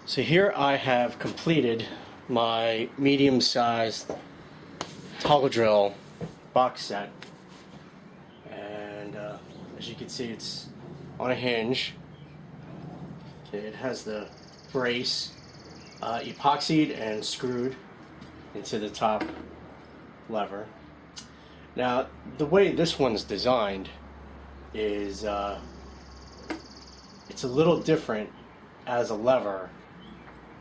So here I have completed my medium-sized toggle drill box set, and as you can see, it's on a hinge. Okay, it has the brace epoxied and screwed into the top lever. Now, the way this one's designed is it's a little different as a lever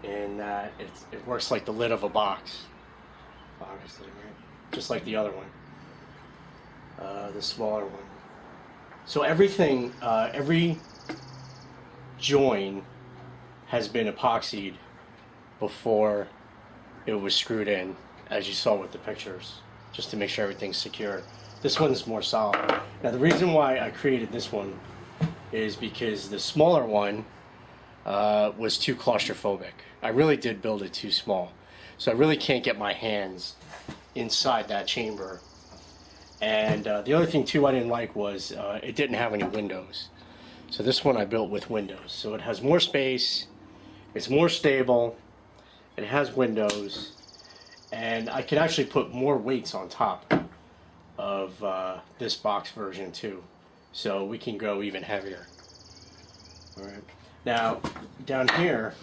in that it works like the lid of a box, obviously, right? Just like the other one, the smaller one. So everything, every join has been epoxied before it was screwed in, as you saw with the pictures, just to make sure everything's secure. This one's more solid. Now, the reason why I created this one is because the smaller one was too claustrophobic. I really did build it too small, so I really can't get my hands inside that chamber. And the other thing too I didn't like was it didn't have any windows. So this one I built with windows, so it has more space, it's more stable, it has windows, and I can actually put more weights on top of this box version too, so we can go even heavier. All right. Now, down here,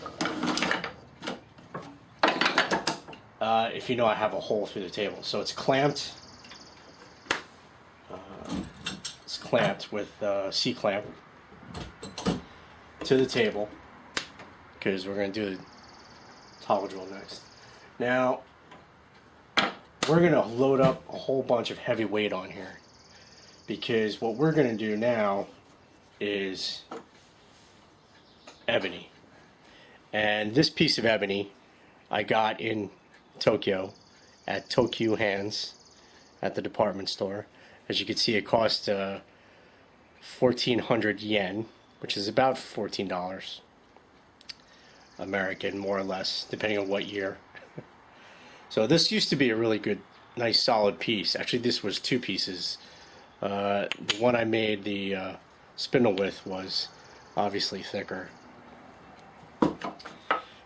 if you know, I have a hole through the table, so it's clamped. It's clamped with C-clamp to the table, because we're going to do the toggle drill next. Now, we're going to load up a whole bunch of heavy weight on here, because what we're going to do now is ebony. And this piece of ebony I got in Tokyo at Tokyu Hands at the department store. As you can see, it cost 1,400 yen, which is about $14 American, more or less, depending on what year. So this used to be a really good, nice, solid piece. Actually, this was two pieces. The one I made the spindle with was obviously thicker.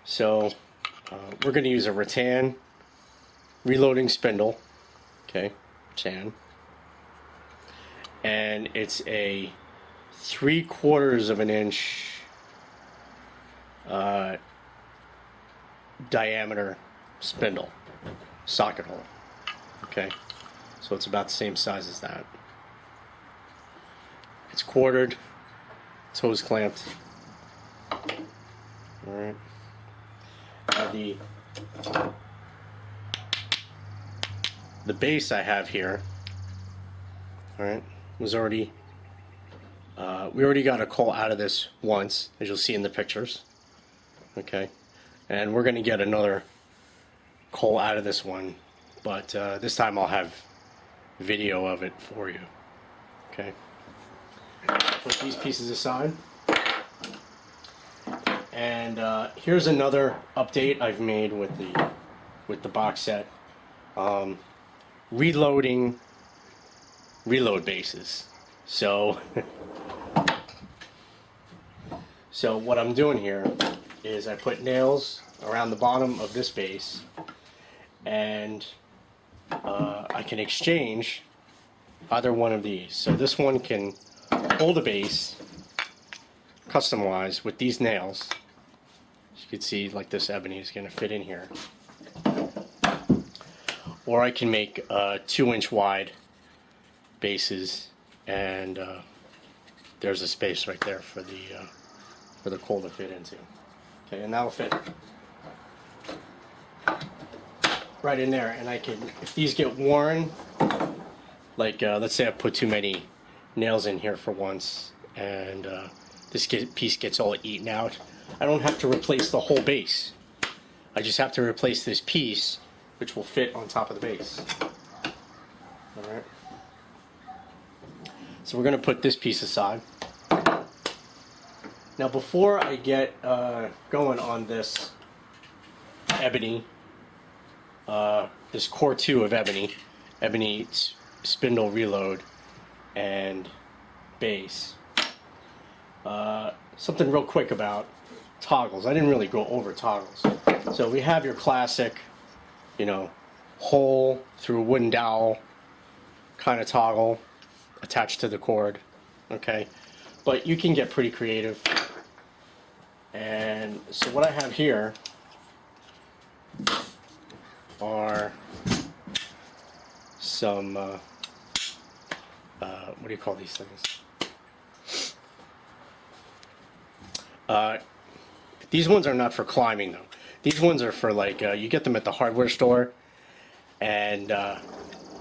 So we're going to use a rattan reloading spindle, okay, rattan, and it's a 3/4 of an inch diameter spindle, socket hole, okay, so it's about the same size as that. It's quartered, it's hose clamped. All right. The base I have here, all right, was already we already got a coal out of this once, as you'll see in the pictures, okay, and we're going to get another coal out of this one, but this time I'll have video of it for you, okay. Put these pieces aside. And here's another update I've made with the box set. Reloading reload bases. So so what I'm doing here is I put nails around the bottom of this base, and I can exchange either one of these. So this one can hold a base custom-wise with these nails. You can see, like, this ebony is going to fit in here. Or I can make 2-inch wide bases, and there's a space right there for the coal to fit into. Okay, and that'll fit right in there. And I can, if these get worn, like let's say I put too many nails in here for once, and this piece gets all eaten out, I don't have to replace the whole base. I just have to replace this piece, which will fit on top of the base. Alright. So we're going to put this piece aside. Now, before I get going on this ebony, this core 2 of ebony spindle reload and base, something real quick about toggles. I didn't really go over toggles. So we have your classic, you know, hole through a wooden dowel kind of toggle attached to the cord, okay? But you can get pretty creative. And so what I have here are some, what do you call these things? These ones are not for climbing though. These ones are for like, you get them at the hardware store, and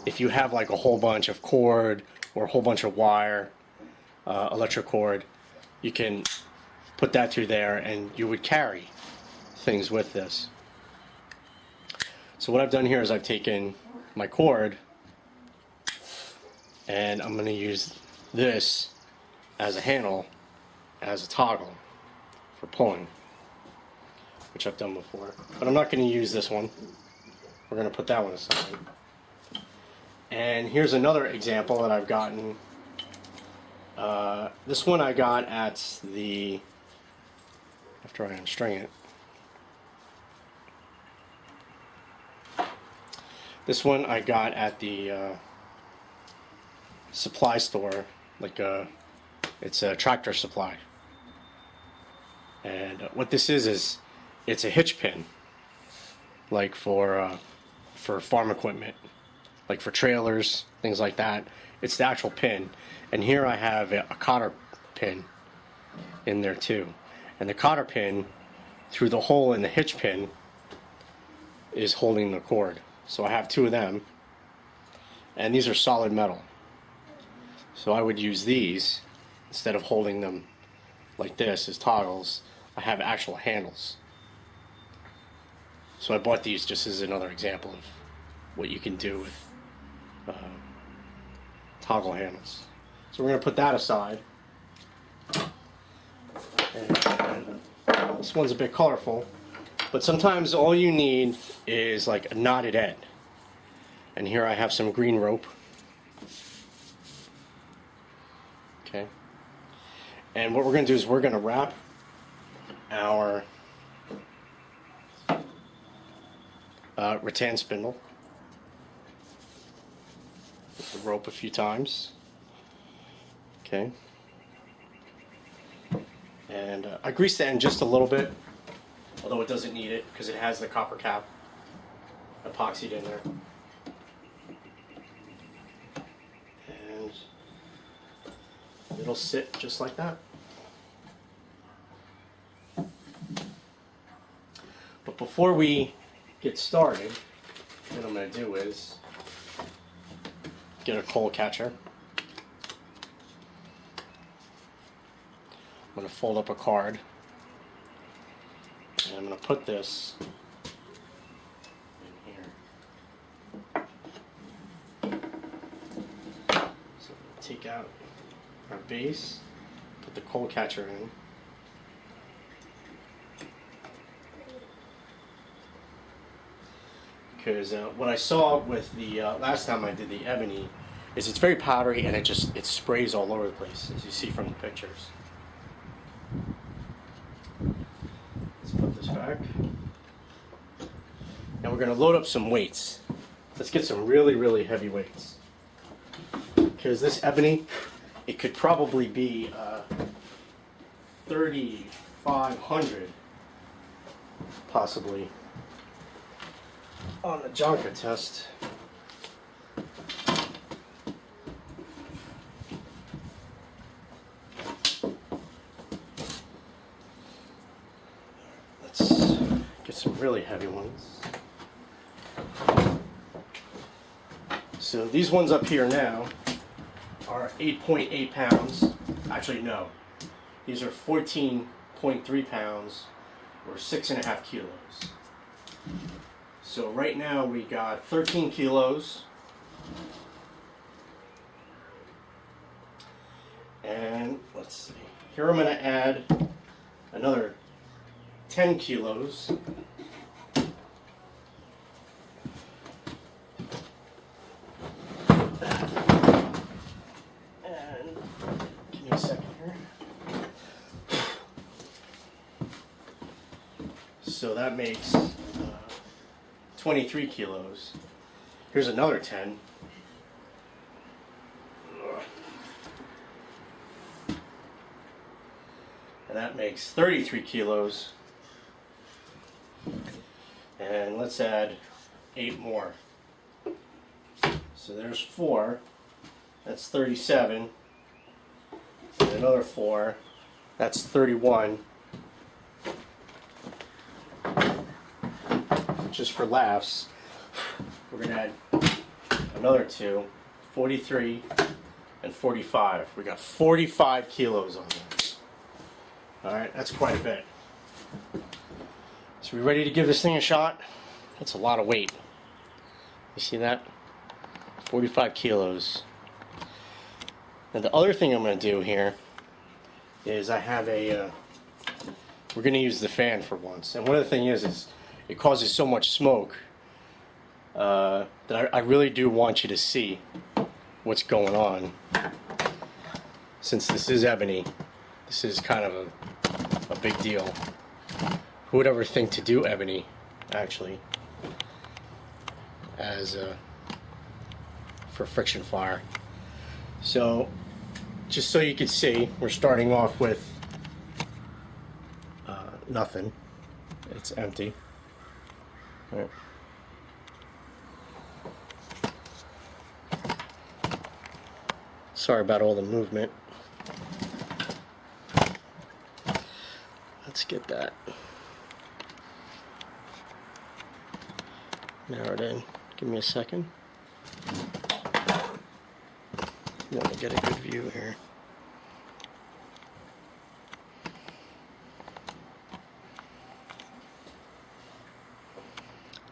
if you have like a whole bunch of cord or a whole bunch of wire, electric cord, you can put that through there and you would carry things with this. So what I've done here is I've taken my cord and I'm going to use this as a handle, as a toggle for pulling, which I've done before. But I'm not going to use this one. We're going to put that one aside. And here's another example that I've gotten. This one I got at the, after I unstring it. This one I got at the supply store, like it's a Tractor Supply. And what this is it's a hitch pin, like for farm equipment, like for trailers, things like that. It's the actual pin. And here I have a cotter pin in there too. And the cotter pin, through the hole in the hitch pin, is holding the cord. So I have two of them, and these are solid metal. So I would use these instead of holding them like this as toggles. I have actual handles. So I bought these just as another example of what you can do with toggle handles. So we're going to put that aside. And this one's a bit colorful, but sometimes all you need is like a knotted end. And here I have some green rope. Okay. And what we're going to do is we're going to wrap our rattan spindle with the rope a few times. Okay. And I greased the end just a little bit, although it doesn't need it because it has the copper cap epoxied in there. And it'll sit just like that. But before we get started, what I'm going to do is get a coal catcher. I'm going to fold up a card, and I'm going to put this in here. So I'm going to take out our base, put the coal catcher in. Because what I saw with the last time I did the ebony is it's very powdery and it sprays all over the place, as you see from the pictures. Let's put this back. Now we're going to load up some weights. Let's get some really, really heavy weights. Because this ebony, it could probably be 3,500 possibly on the Jonker test. Let's get some really heavy ones. So these ones up here now are 8.8 pounds. Actually, no. These are 14.3 pounds or 6.5 kilos. So right now we got 13 kilos. And let's see. Here I'm going to add another 10 kilos. And give me a second here. So that makes 23 kilos. Here's another 10. And that makes 33 kilos. And let's add 8 more. So there's 4. That's 37. And another 4. That's 31. Just for laughs, we're going to add another 2. 43 and 45. We got 45 kilos on this. Alright, that's quite a bit. So we ready to give this thing a shot? That's a lot of weight. You see that? 45 kilos. Now the other thing I'm going to do here is I have a, we're going to use the fan for once. And one of the things is it causes so much smoke that I really do want you to see what's going on. Since this is ebony, this is kind of a big deal. Who would ever think to do ebony, actually, as for friction fire? So, just so you can see, we're starting off with nothing. It's empty. All right. Sorry about all the movement. Let's get that narrowed in. Give me a second. I want to get a good view here.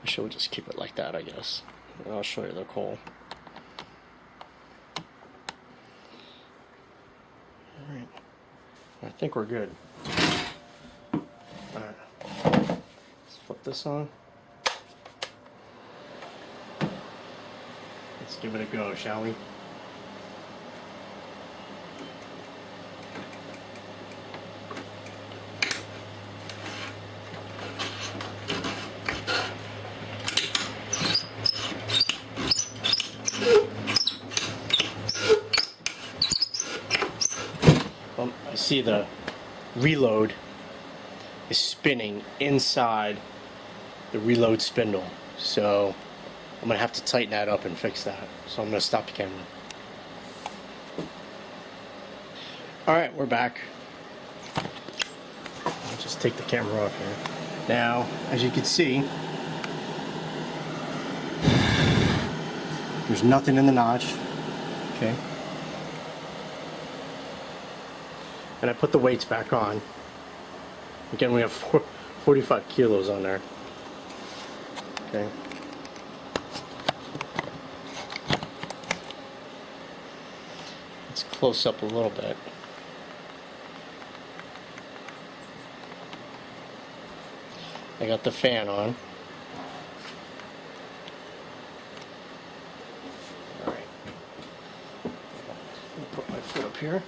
I should just keep it like that, I guess. And I'll show you the coal. Alright. I think we're good. Alright. Let's flip this on. Let's give it a go, shall we? I see the reload is spinning inside the reload spindle, so I'm gonna have to tighten that up and fix that. So I'm gonna stop the camera. Alright, we're back. I'll just take the camera off here. Now, as you can see, there's nothing in the notch. Okay. And I put the weights back on. Again, we have 45 kilos on there. Okay. Let's close up a little bit. I got the fan on. Alright. I'll put my foot up here.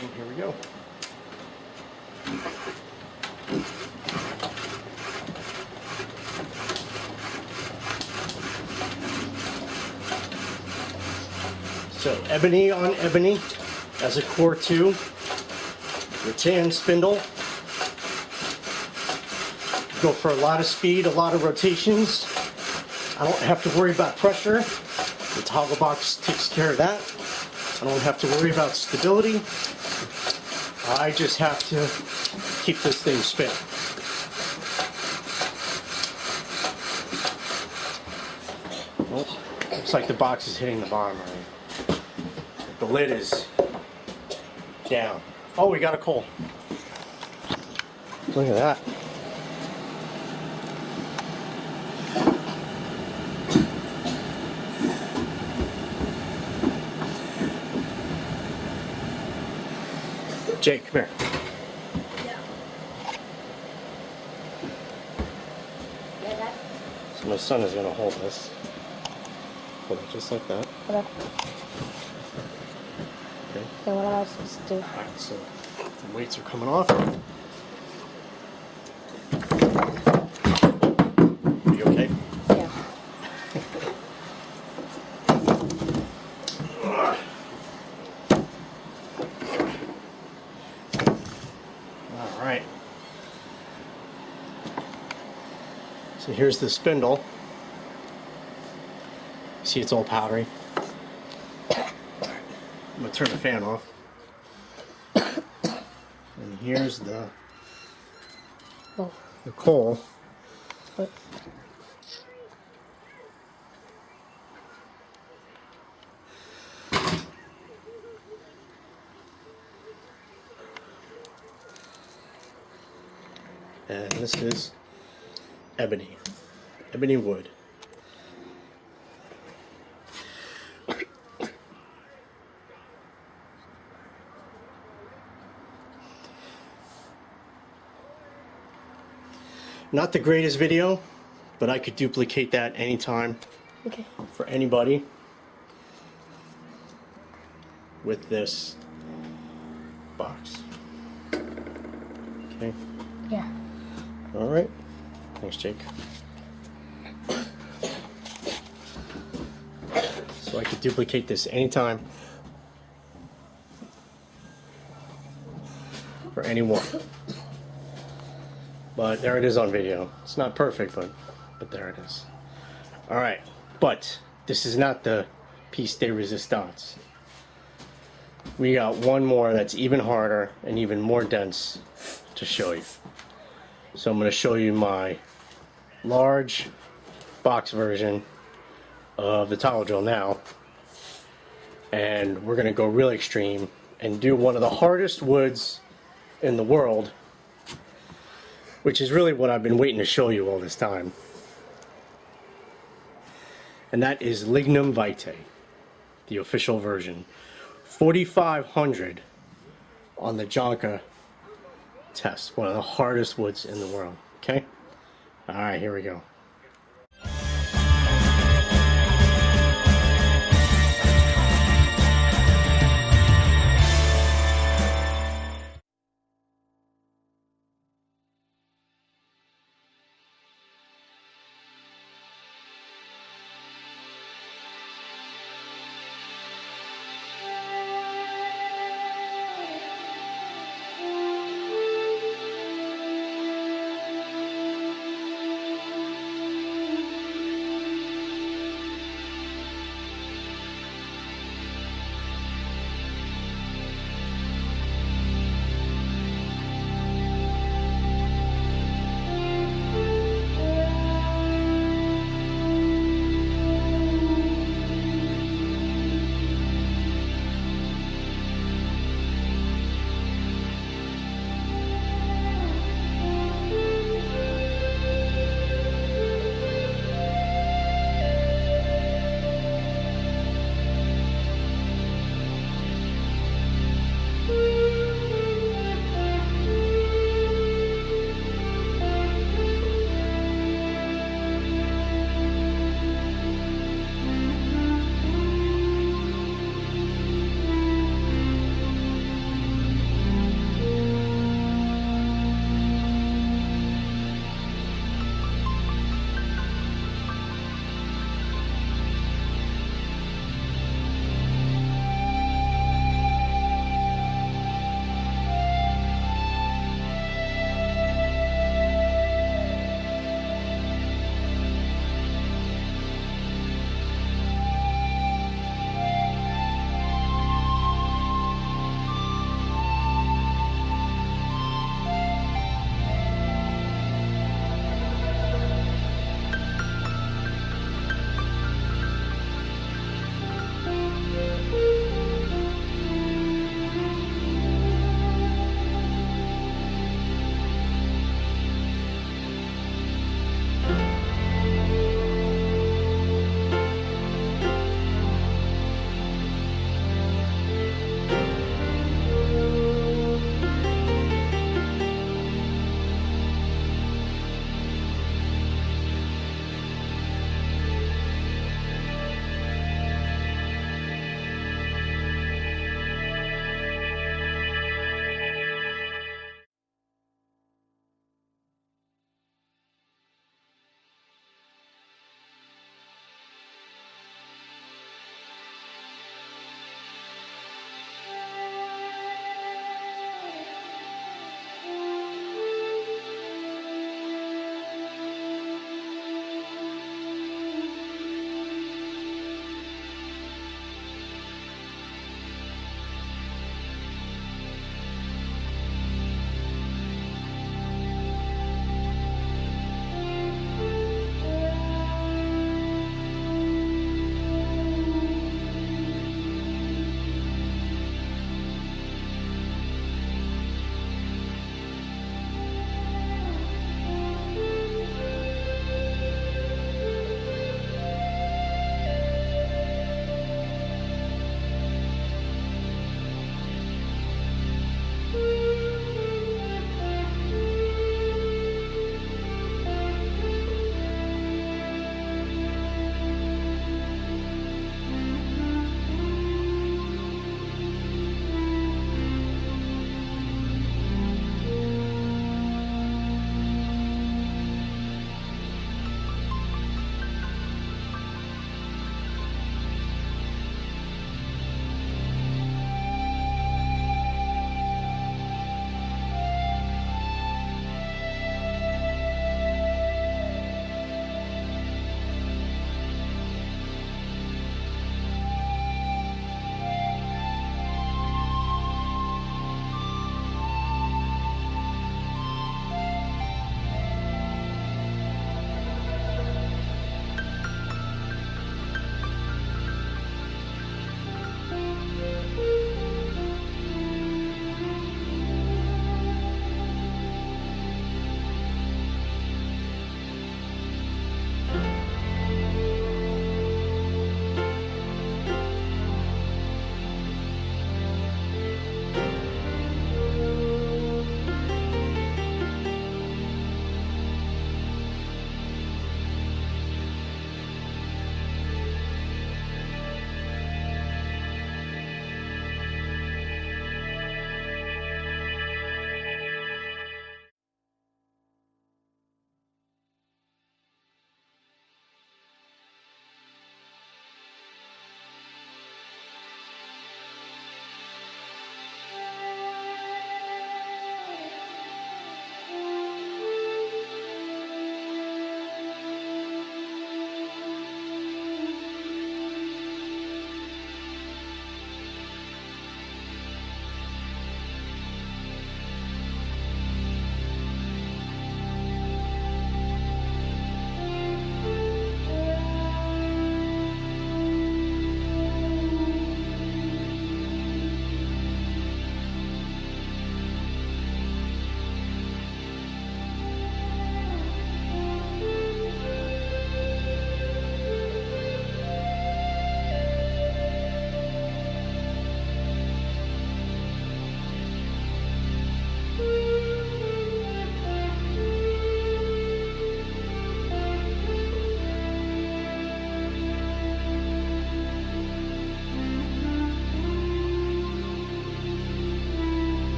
And here we go. So ebony on ebony as a core 2, rattan spindle. Go for a lot of speed, a lot of rotations. I don't have to worry about pressure. The toggle box takes care of that. I don't have to worry about stability. I just have to keep this thing spinning. Oh, looks like the box is hitting the bottom right. The lid is down. Oh, we got a coal. Look at that. Jake, come here. So my son is going to hold this. Hold it just like that. Okay. Okay. Then what am I supposed to do? Alright, so the weights are coming off. So here's the spindle. See, it's all powdery. I'm gonna turn the fan off. And here's the coal. What? And this is ebony wood. Not the greatest video, but I could duplicate that anytime Okay. for anybody with this box. Okay. Yeah. All right. Thanks, Jake. So I could duplicate this anytime for anyone. But there it is on video. It's not perfect, but there it is. All right, but this is not the piece de resistance. We got one more that's even harder and even more dense to show you. So I'm going to show you my large box version of the towel drill now, and we're going to go really extreme and do one of the hardest woods in the world, which is really what I've been waiting to show you all this time. And that is Lignum Vitae, the official version. 4,500 on the Jonka test, one of the hardest woods in the world. Okay? All right, here we go.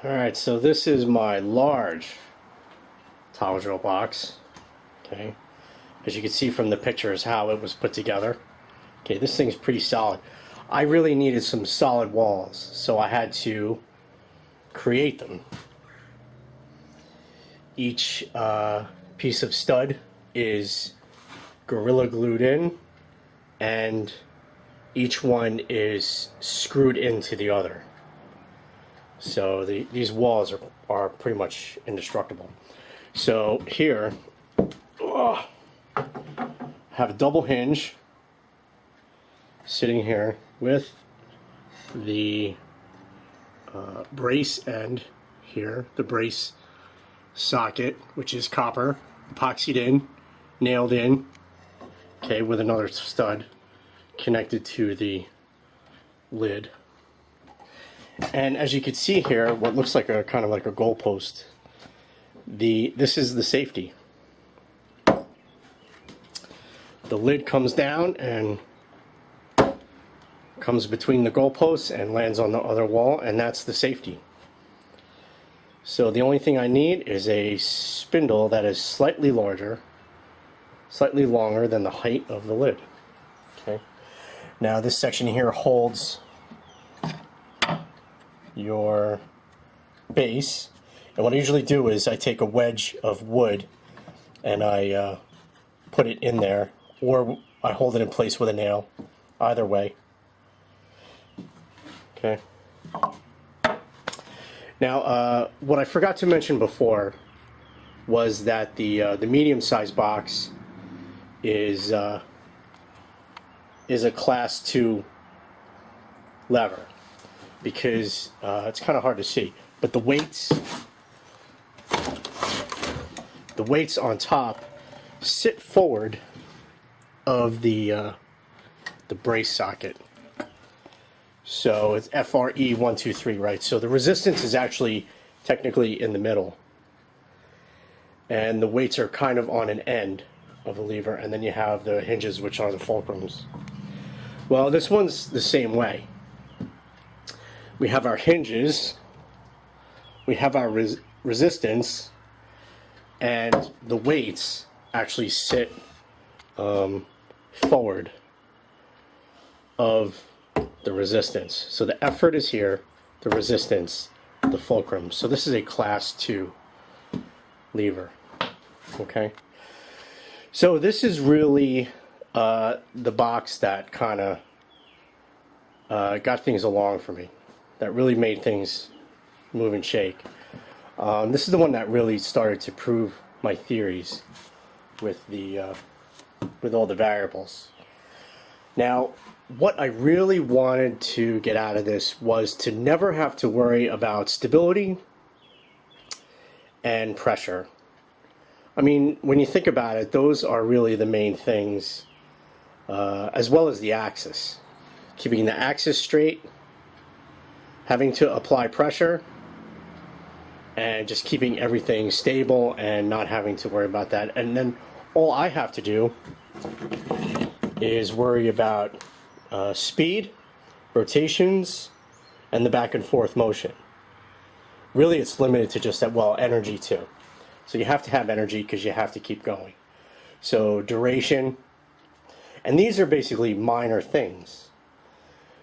Alright, so this is my large towel drill box. Okay, as you can see from the pictures how it was put together. Okay, this thing's pretty solid. I really needed some solid walls, so I had to create them. Each piece of stud is Gorilla Glued in, and each one is screwed into the other. So these walls are pretty much indestructible. So here, have a double hinge sitting here with the brace end here, the brace socket, which is copper, epoxied in, nailed in, okay, with another stud connected to the lid. And as you can see here, what looks like a kind of like a goalpost, this is the safety. The lid comes down and comes between the goalposts and lands on the other wall, and that's the safety. So the only thing I need is a spindle that is slightly larger, slightly longer than the height of the lid. Okay. Now this section here holds your base, and what I usually do is I take a wedge of wood and I put it in there, or I hold it in place with a nail, either way. Okay. Now what I forgot to mention before was that the medium-sized box is a class 2 lever, because it's kind of hard to see, but the weights on top sit forward of the brace socket. So it's FRE 1, 2, 3, right? So the resistance is actually technically in the middle, and the weights are kind of on an end of the lever, and then you have the hinges, which are the fulcrums. Well, this one's the same way. We have our hinges, we have our resistance, and the weights actually sit forward of the resistance. So the effort is here, the resistance, the fulcrum. So this is a class 2 lever. Okay. So this is really the box that kind of got things along for me, that really made things move and shake. This is the one that really started to prove my theories with all the variables. Now, what I really wanted to get out of this was to never have to worry about stability and pressure. I mean, when you think about it, those are really the main things, as well as the axis. Keeping the axis straight, having to apply pressure, and just keeping everything stable and not having to worry about that. And then all I have to do is worry about speed, rotations, and the back and forth motion. Really, it's limited to just that, well, energy too. So you have to have energy because you have to keep going. So duration, and these are basically minor things,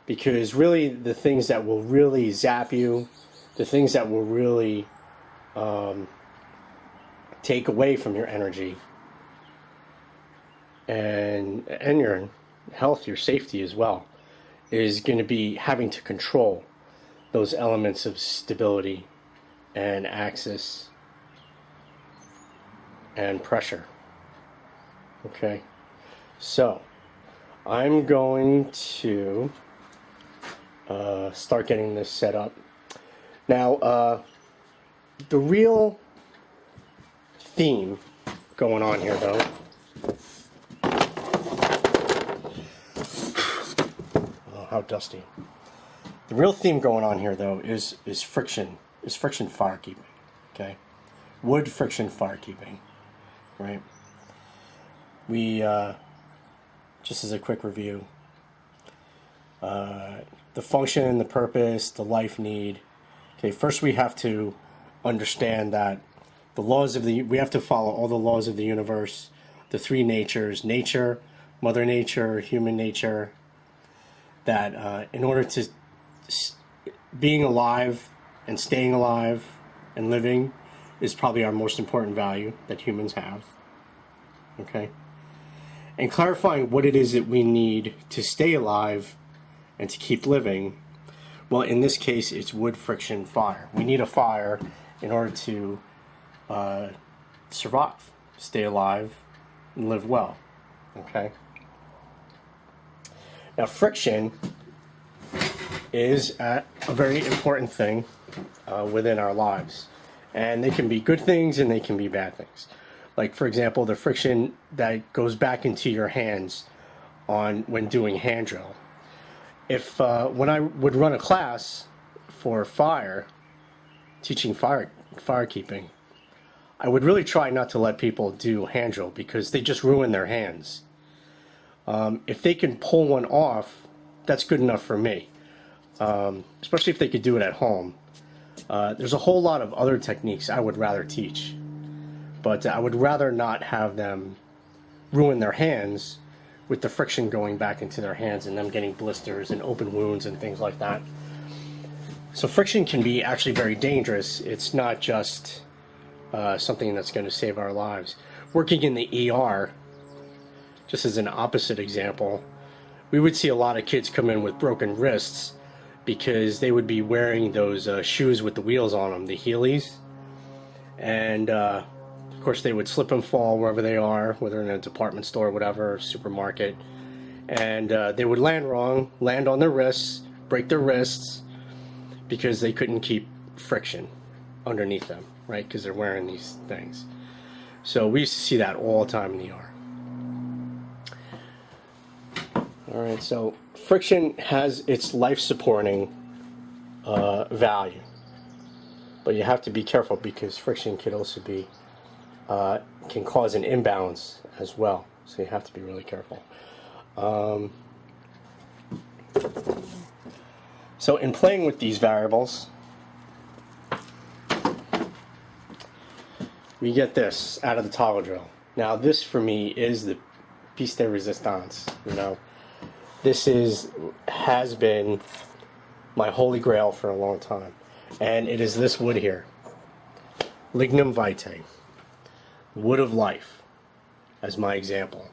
because really the things that will really zap you, the things that will really take away from your energy and your health, your safety as well, is going to be having to control those elements of stability and axis and pressure. Okay, so I'm going to start getting this set up. Now, the real theme going on here, though, oh, how dusty. The real theme going on here, though, is friction fire keeping. Okay, wood friction fire keeping, right? We just as a quick review, the function, the purpose, the life need. Okay, first we have to understand that we have to follow all the laws of the universe, the three natures, nature, Mother Nature, human nature, that in order to being alive and staying alive and living is probably our most important value that humans have. Okay? And clarifying what it is that we need to stay alive and to keep living. Well, in this case, it's wood, friction, fire. We need a fire in order to survive, stay alive, and live well. Okay? Now, friction is a very important thing within our lives. And they can be good things and they can be bad things. Like, for example, the friction that goes back into your hands when doing hand drill. If when I would run a class for fire, teaching firekeeping, I would really try not to let people do hand drill because they just ruin their hands. If they can pull one off, that's good enough for me, especially if they could do it at home. There's a whole lot of other techniques I would rather teach, but I would rather not have them ruin their hands with the friction going back into their hands and them getting blisters and open wounds and things like that. So friction can be actually very dangerous. It's not just something that's going to save our lives. Working in the ER, just as an opposite example, we would see a lot of kids come in with broken wrists because they would be wearing those shoes with the wheels on them, the Heelys. And of course they would slip and fall wherever they are, whether in a department store, whatever, supermarket. And they would land wrong, land on their wrists, break their wrists, because they couldn't keep friction underneath them, right? Because they're wearing these things. So we used to see that all the time in the ER. Alright, so friction has its life-supporting value. But you have to be careful because friction could also be, can cause an imbalance as well. So you have to be really careful. So in playing with these variables, we get this out of the toggle drill. Now this for me is the piece de resistance, you know. This has been my holy grail for a long time. And it is this wood here. Lignum vitae. Wood of life, as my example.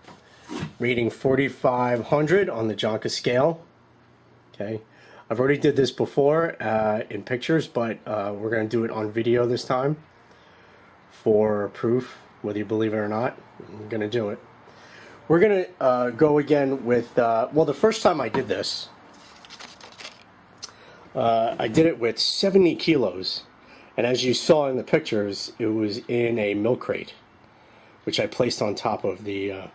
Rating 4,500 on the Jonka scale. Okay. I've already did this before in pictures, but we're going to do it on video this time for proof, whether you believe it or not. I'm going to do it. We're going to go again with, well, the first time I did this, I did it with 70 kilos. And as you saw in the pictures, it was in a milk crate, which I placed on top of the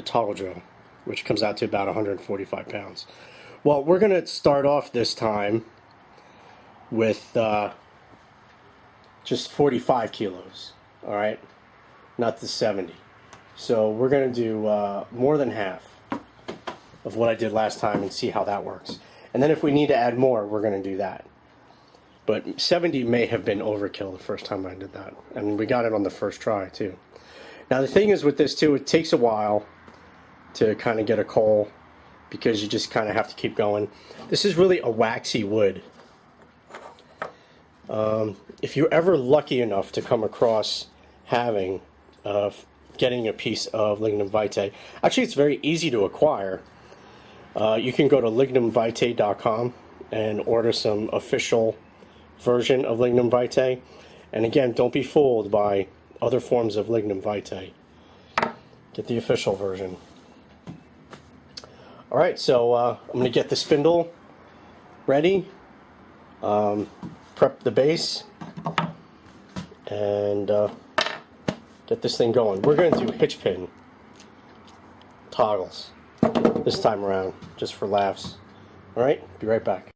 toggle drill, which comes out to about 145 pounds. Well, we're going to start off this time with just 45 kilos, all right? Not the 70. So we're going to do more than half of what I did last time and see how that works. And then if we need to add more, we're going to do that. But 70 may have been overkill the first time I did that. And we got it on the first try, too. Now, the thing is with this, too, it takes a while to kind of get a coal because you just kind of have to keep going. This is really a waxy wood. If you're ever lucky enough to come across getting a piece of lignum vitae, actually it's very easy to acquire. You can go to lignumvitae.com and order some official version of lignum vitae. And again, don't be fooled by other forms of lignum vitae. Get the official version. Alright, so I'm going to get the spindle ready, prep the base, and get this thing going. We're going to do hitch pin toggles this time around, just for laughs. Alright, be right back.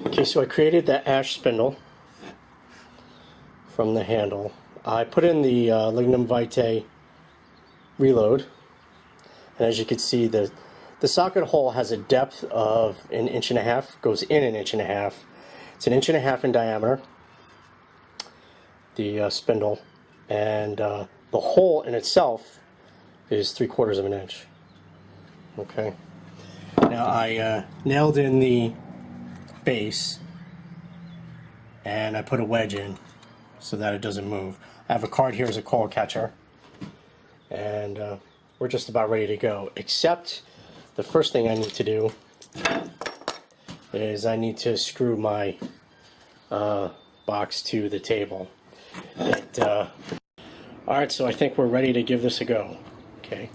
Okay, so I created the ash spindle from the handle. I put in the Lignum Vitae reload, and as you can see, the socket hole has a depth of 1.5 inches, goes in 1.5 inches. It's 1.5 inches in diameter, the spindle, and the hole in itself is 3/4 of an inch. Okay. Now I nailed in the base, and I put a wedge in so that it doesn't move. I have a card here as a coil catcher, and we're just about ready to go, except the first thing I need to do is I need to screw my box to the table. Alright, so I think we're ready to give this a go. Okay.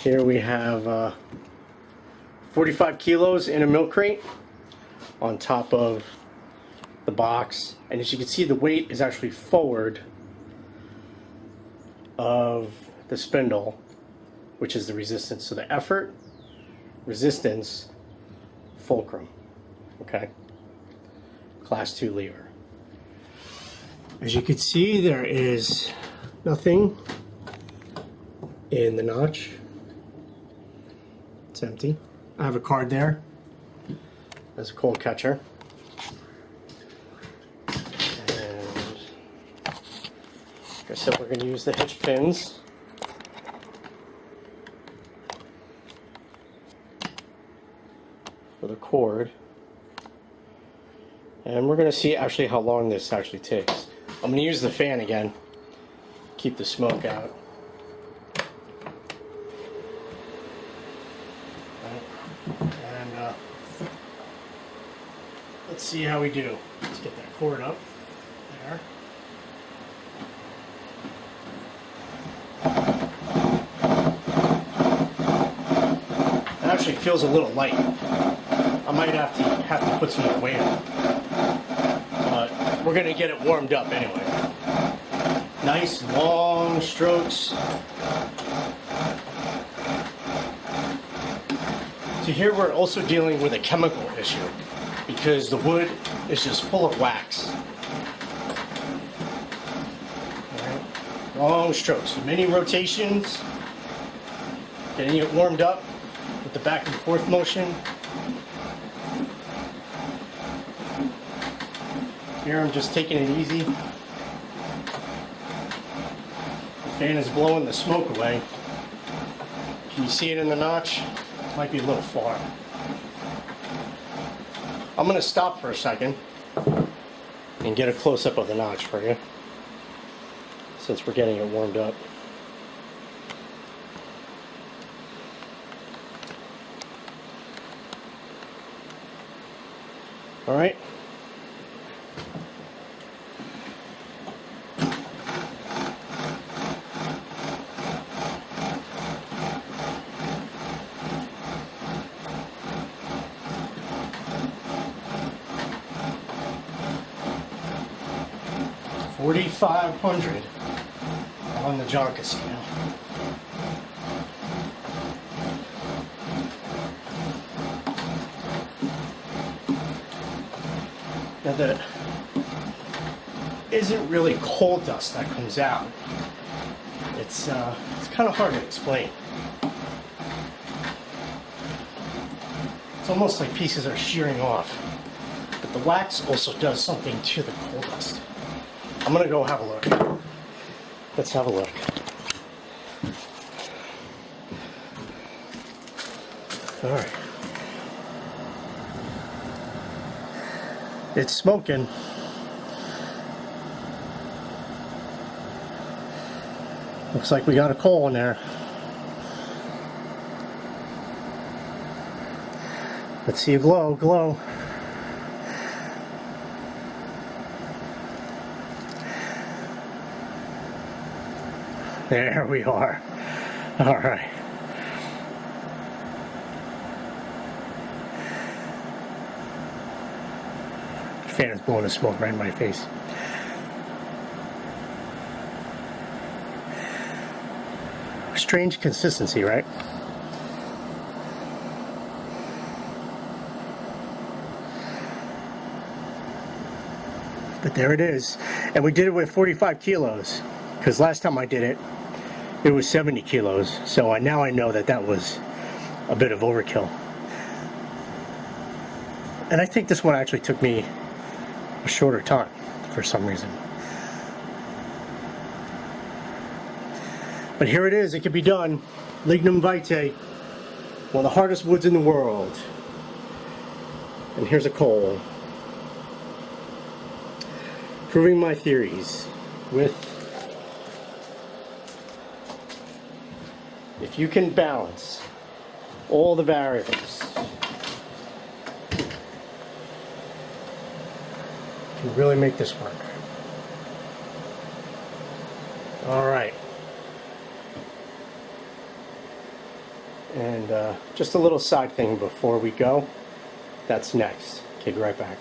Here we have 45 kilos in a milk crate on top of the box, and as you can see, the weight is actually forward of the spindle, which is the resistance. So the effort, resistance, fulcrum. Okay, class 2 lever. As you can see, there is nothing in the notch. It's empty. I have a card there as a coil catcher. And like I said, we're going to use the hitch pins. For the cord. And we're going to see actually how long this actually takes. I'm going to use the fan again, keep the smoke out. And let's see how we do. Let's get that cord up there. It actually feels a little light. I might have to put some more weight on it. But we're going to get it warmed up anyway. Nice long strokes. So here we're also dealing with a chemical issue because the wood is just full of wax. Right. Long strokes, many rotations, getting it warmed up with the back and forth motion. Here I'm just taking it easy. The fan is blowing the smoke away. Can you see it in the notch? Might be a little far. I'm going to stop for a second and get a close-up of the notch for you, since we're getting it warmed up. All right. $4,500 on the Jonka scale. Now that isn't really coal dust that comes out. It's kind of hard to explain. It's almost like pieces are shearing off. But the wax also does something to the coal dust. I'm gonna go have a look. Let's have a look. All right. It's smoking. Looks like we got a coal in there. Let's see a glow. There we are. All right. The fan is blowing the smoke right in my face. Strange consistency, right? But there it is. And we did it with 45 kilos. Because last time I did it, it was 70 kilos. So now I know that that was a bit of overkill. And I think this one actually took me a shorter time for some reason. But here it is. It can be done. Lignum vitae. One of the hardest woods in the world. And here's a coal. Proving my theories with, if you can balance all the variables, you can really make this work. All right. And just a little side thing before we go. That's next. Okay, be right back.